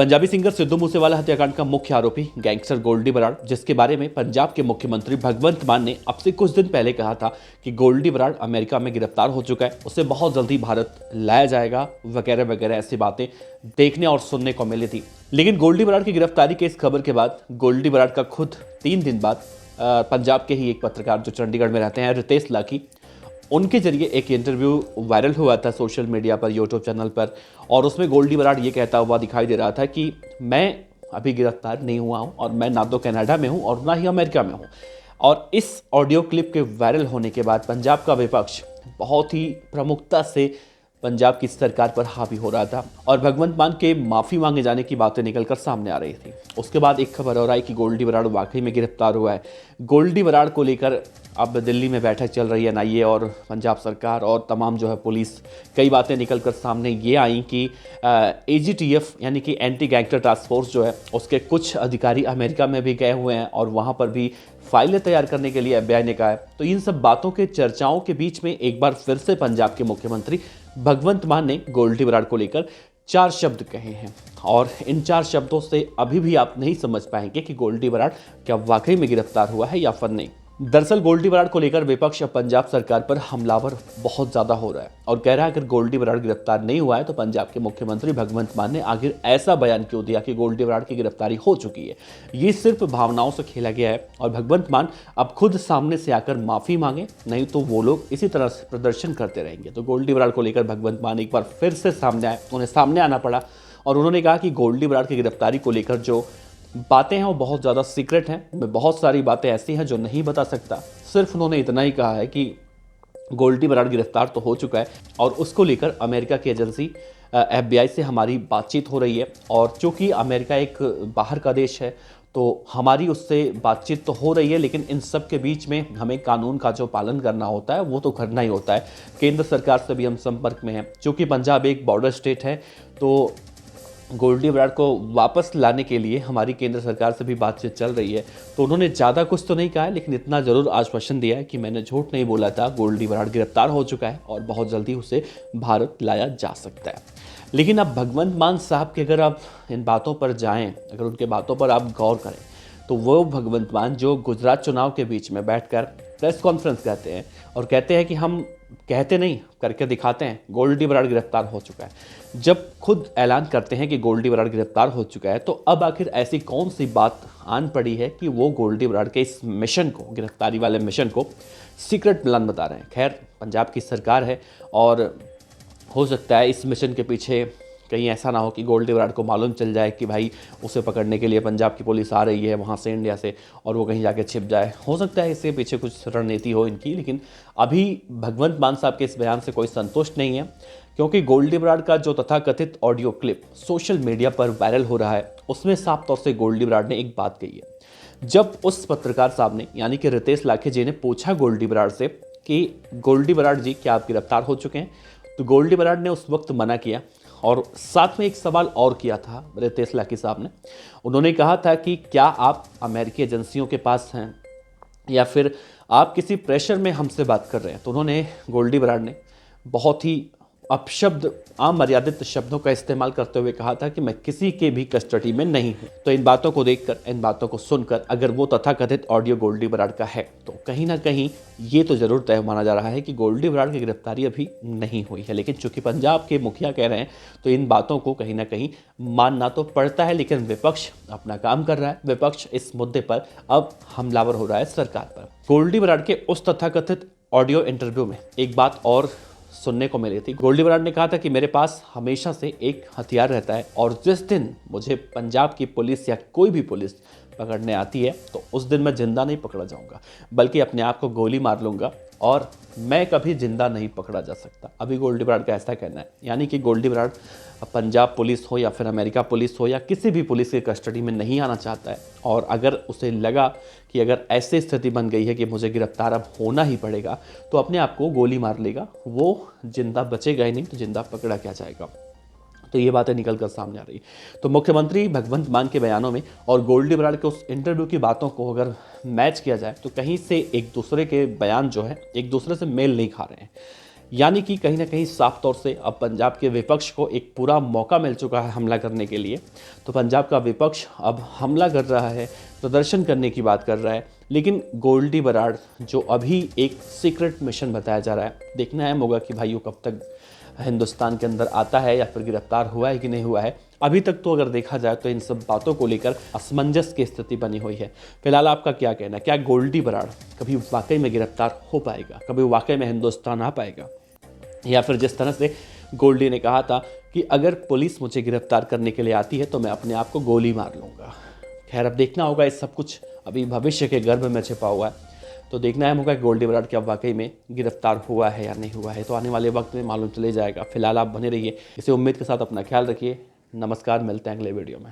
Punjabi singer Sidhu Moosewala हत्याकांड का मुख्य आरोपी गैंगस्टर गोल्डी बराड़, जिसके बारे में पंजाब के मुख्यमंत्री भगवंत मान ने अब से कुछ दिन पहले कहा था कि गोल्डी बराड़ अमेरिका में गिरफ्तार हो चुका है, उसे बहुत जल्दी भारत लाया जाएगा, वगैरह वगैरह ऐसी बातें देखने और सुनने को मिली थी। लेकिन गोल्डी बराड़ की गिरफ्तारी के इस खबर के बाद गोल्डी बराड़ का खुद 3 दिन बाद पंजाब के ही एक पत्रकार जो चंडीगढ़ में रहते हैं, रितेश लाखी, उनके जरिए एक इंटरव्यू वायरल हुआ था सोशल मीडिया पर, यूट्यूब चैनल पर, और उसमें गोल्डी बराड़ ये कहता हुआ दिखाई दे रहा था कि मैं अभी गिरफ्तार नहीं हुआ हूँ और मैं ना तो कनाडा में हूँ और ना ही अमेरिका में हूँ। और इस ऑडियो क्लिप के वायरल होने के बाद पंजाब का विपक्ष बहुत ही प्रमुखता से पंजाब की सरकार पर हावी हो रहा था और भगवंत मान के माफ़ी मांगे जाने की बातें निकलकर सामने आ रही थी। उसके बाद एक खबर और आई कि गोल्डी बराड़ वाकई में गिरफ्तार हुआ है। गोल्डी बराड़ को लेकर अब दिल्ली में बैठक चल रही है एनआईए और पंजाब सरकार और तमाम जो है पुलिस। कई बातें निकलकर सामने ये आई कि एजीटीएफ यानी कि एंटी गैंगस्टर टास्क फोर्स जो है उसके कुछ अधिकारी अमेरिका में भी गए हुए हैं और वहाँ पर भी फाइलें तैयार करने के लिए एफबीआई ने कहा है। तो इन सब बातों के चर्चाओं के बीच में एक बार फिर से पंजाब के मुख्यमंत्री भगवंत मान ने गोल्डी बराड़ को लेकर 4 शब्द कहे हैं और इन 4 शब्दों से अभी भी आप नहीं समझ पाएंगे कि गोल्डी बराड़ क्या वाकई में गिरफ्तार हुआ है या फिर नहीं। दरअसल गोल्डी बराड़ को लेकर विपक्ष पंजाब सरकार पर हमलावर बहुत ज्यादा हो रहा है और कह रहा है अगर गोल्डी बराड़ गिरफ्तार नहीं हुआ है तो पंजाब के मुख्यमंत्री भगवंत मान ने आखिर ऐसा बयान क्यों दिया कि गोल्डी बराड़ की गिरफ्तारी हो चुकी है। ये सिर्फ भावनाओं से खेला गया है और भगवंत मान अब खुद सामने से आकर माफी मांगे, नहीं तो वो लोग इसी तरह से प्रदर्शन करते रहेंगे। तो गोल्डी बराड़ को लेकर भगवंत मान एक बार फिर से सामने आए, उन्हें सामने आना पड़ा और उन्होंने कहा कि गोल्डी बराड़ की गिरफ्तारी को लेकर जो बातें हैं वो बहुत ज़्यादा सीक्रेट हैं। मैं बहुत सारी बातें ऐसी हैं जो नहीं बता सकता। सिर्फ उन्होंने इतना ही कहा है कि गोल्डी बराड़ गिरफ्तार तो हो चुका है और उसको लेकर अमेरिका की एजेंसी एफबीआई से हमारी बातचीत हो रही है और चूँकि अमेरिका एक बाहर का देश है तो हमारी उससे बातचीत तो हो रही है, लेकिन इन सब के बीच में हमें कानून का जो पालन करना होता है वो तो करना ही होता है। केंद्र सरकार से भी हम संपर्क में हैं, चूँकि पंजाब एक बॉर्डर स्टेट है तो गोल्डी बराड़ को वापस लाने के लिए हमारी केंद्र सरकार से भी बातचीत चल रही है। तो उन्होंने ज़्यादा कुछ तो नहीं कहा है, लेकिन इतना ज़रूर आश्वासन दिया है कि मैंने झूठ नहीं बोला था, गोल्डी बराड़ गिरफ्तार हो चुका है और बहुत जल्दी उसे भारत लाया जा सकता है। लेकिन अब भगवंत मान साहब के अगर आप इन बातों पर जाएं, अगर उनके बातों पर आप गौर करें तो वो भगवंत मान जो गुजरात चुनाव के बीच में बैठकर प्रेस कॉन्फ्रेंस कहते हैं और कहते हैं कि हम कहते नहीं करके दिखाते हैं, गोल्डी बराड़ गिरफ्तार हो चुका है। जब खुद ऐलान करते हैं कि गोल्डी बराड़ गिरफ्तार हो चुका है तो अब आखिर ऐसी कौन सी बात आन पड़ी है कि वो गोल्डी बराड़ के इस मिशन को, गिरफ्तारी वाले मिशन को सीक्रेट प्लान बता रहे हैं। खैर, पंजाब की सरकार है और हो सकता है इस मिशन के पीछे कहीं ऐसा ना हो कि गोल्डी बराड़ को मालूम चल जाए कि भाई उसे पकड़ने के लिए पंजाब की पुलिस आ रही है वहाँ से, इंडिया से, और वो कहीं जाके छिप जाए। हो सकता है इसके पीछे कुछ रणनीति हो इनकी, लेकिन अभी भगवंत मान साहब के इस बयान से कोई संतुष्ट नहीं है क्योंकि गोल्डी बराड़ का जो तथाकथित ऑडियो क्लिप सोशल मीडिया पर वायरल हो रहा है उसमें साफ तौर से गोल्डी बराड़ ने एक बात कही है। जब उस पत्रकार साहब ने यानी कि रितेश लाखे जी ने पूछा गोल्डी बराड़ से कि गोल्डी बराड़ जी क्या आप गिरफ्तार हो चुके हैं, तो गोल्डी बराड़ ने उस वक्त मना किया और साथ में एक सवाल और किया था रितेश लाखे साहब ने। उन्होंने कहा था कि क्या आप अमेरिकी एजेंसियों के पास हैं या फिर आप किसी प्रेशर में हमसे बात कर रहे हैं। तो उन्होंने, गोल्डी बराड़ ने बहुत ही अपशब्द, अमर्यादित शब्दों का इस्तेमाल करते हुए कहा था कि मैं किसी के भी कस्टडी में नहीं हूं। तो इन बातों को देखकर, इन बातों को सुनकर अगर वो तथाकथित ऑडियो गोल्डी बराड़ का है तो कहीं ना कहीं ये तो जरूर तय माना जा रहा है कि गोल्डी बराड़ की गिरफ्तारी अभी नहीं हुई है। लेकिन चूंकि पंजाब के मुखिया कह रहे हैं तो इन बातों को कहीं ना कहीं मानना तो पड़ता है, लेकिन विपक्ष अपना काम कर रहा है। विपक्ष इस मुद्दे पर अब हमलावर हो रहा है सरकार पर। गोल्डी बराड़ के उस तथाकथित ऑडियो इंटरव्यू में एक बात और सुनने को मिली थी। गोल्डी बराड़ ने कहा था कि मेरे पास हमेशा से एक हथियार रहता है और जिस दिन मुझे पंजाब की पुलिस या कोई भी पुलिस पकड़ने आती है तो उस दिन मैं जिंदा नहीं पकड़ा जाऊंगा, बल्कि अपने आप को गोली मार लूंगा और मैं कभी जिंदा नहीं पकड़ा जा सकता। अभी गोल्डी बराड़ का ऐसा कहना है, यानी कि गोल्डी बराड़ पंजाब पुलिस हो या फिर अमेरिका पुलिस हो या किसी भी पुलिस के कस्टडी में नहीं आना चाहता है और अगर उसे लगा कि अगर ऐसी स्थिति बन गई है कि मुझे गिरफ्तार अब होना ही पड़ेगा तो अपने आप को गोली मार लेगा, वो जिंदा बचेगा ही नहीं तो जिंदा पकड़ा क्या जाएगा। तो ये बातें निकल कर सामने आ रही। तो मुख्यमंत्री भगवंत मान के बयानों में और गोल्डी बराड़ के उस इंटरव्यू की बातों को अगर मैच किया जाए तो कहीं से एक दूसरे के बयान जो है एक दूसरे से मेल नहीं खा रहे हैं। यानी कि कहीं ना कहीं साफ तौर से अब पंजाब के विपक्ष को एक पूरा मौका मिल चुका है हमला करने के लिए। तो पंजाब का विपक्ष अब हमला कर रहा है, प्रदर्शन करने की बात कर रहा है। लेकिन गोल्डी बराड़ जो अभी एक सीक्रेट मिशन बताया जा रहा है, देखना अहम होगा कि भाई वो कब तक हिंदुस्तान के अंदर आता है या फिर गिरफ्तार हुआ है कि नहीं हुआ है। अभी तक तो अगर देखा जाए तो इन सब बातों को लेकर असमंजस की स्थिति बनी हुई है। फिलहाल आपका क्या कहना है? क्या गोल्डी बराड़ कभी वाकई में गिरफ्तार हो पाएगा? कभी वाकई में हिंदुस्तान आ पाएगा? या फिर जिस तरह से गोल्डी ने कहा था कि अगर पुलिस मुझे गिरफ्तार करने के लिए आती है तो मैं अपने आप को गोली मार लूँगा। खैर, अब देखना होगा, इस सब कुछ अभी भविष्य के गर्भ में छिपा हुआ है। तो देखना है होगा कि गोल्डी बराड़ क्या वाकई में गिरफ्तार हुआ है या नहीं हुआ है। तो आने वाले वक्त में मालूम चले जाएगा। फिलहाल आप बने रहिए इसी उम्मीद के साथ। अपना ख्याल रखिए। नमस्कार, मिलते हैं अगले वीडियो में।